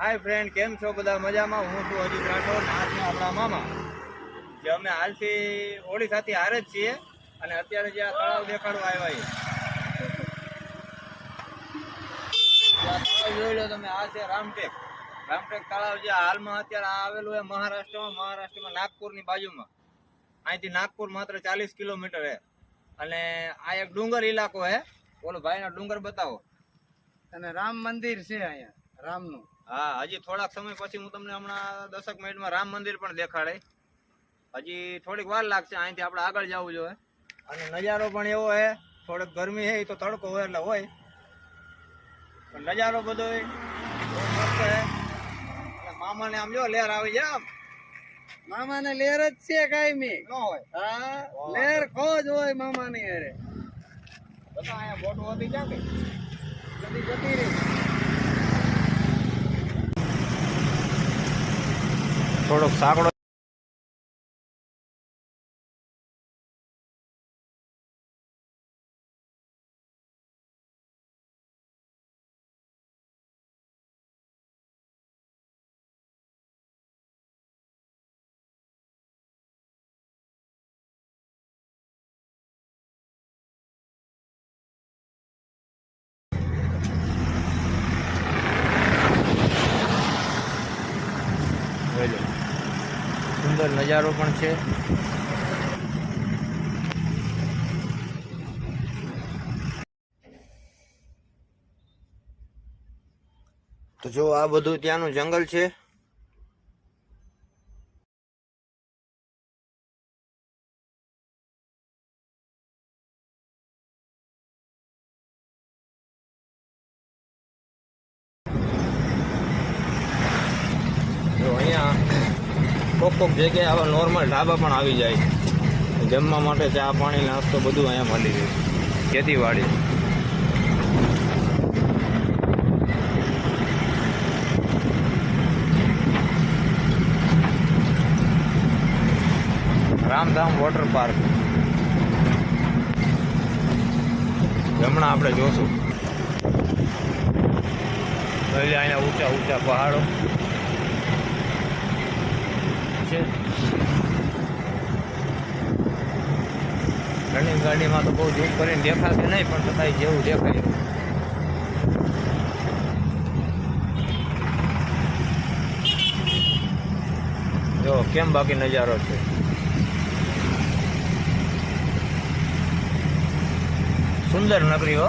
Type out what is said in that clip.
હાય friend, કેમ છો બધા? મજામાં? હું છું અજીત રાઠોડ. આ છે આપણા મામા, જે અમે હાલથી ઓડિશાથી હારે જ છીએ અને અત્યારે જે આ તળાવ દેખાડવા આવ્યા તળાવ જોઈ લો તમે. આ છે રામટેક તળાવ, જે હાલમાં અત્યારે આવેલું છે મહારાષ્ટ્રમાં નાગપુરની બાજુમાં. અહીંથી નાગપુર માત્ર 40 કિલોમીટર છે અને આ એક ડુંગર ઇલાકો છે. બોલો ભાઈનો ડુંગર બતાવો. અને રામ મંદિર છે અહીંયા, રામનું. હા, હજી થોડાક સમય પછી હું તમને હમણાં 10 મિનિટમાં રામ મંદિર પણ દેખાડે. હજી થોડીક વાર લાગશે, અહીંથી આપણે આગળ જવું જોઈએ. અને નજારો પણ એવો છે, થોડીક ગરમી છે, તો તડકો હોય એટલે હોય, પણ નજારો બધો મસ્ત છે. મામાને આમ જો લહેર આવી જાય, આમ મામાને લેર જ છે કાયમી ન હોય. હા, લેર ખોજ હોય મામાની અરે. બધા અહીંયા બોટો હતી ક્યાં ગઈ? બધી જતી રહી. થોડોક સાંકડો સુંદર નજારો પણ છે. તો જો આ બધું ત્યાંનું જંગલ છે. જો અહીંયા કોક જગ્યાએ આવા નોર્મલ ઢાબા પણ આવી જાય. જમવા માટે ચા પાણી નાસ્તો બધું અહીંયા મળી રહે. ખેતીવાડી. રામધામ વોટર પાર્ક હમણાં આપણે જોશું. અહીંયા ઊંચા ઊંચા પહાડો છે. રનિંગ ગાડીમાં તો બહુ ઝૂમ કરીને દેખાશે નહીં, પણ છતાંય જેવું દેખાય. જો કેમ બાકી નજારો છે. સુંદર નગરી હો.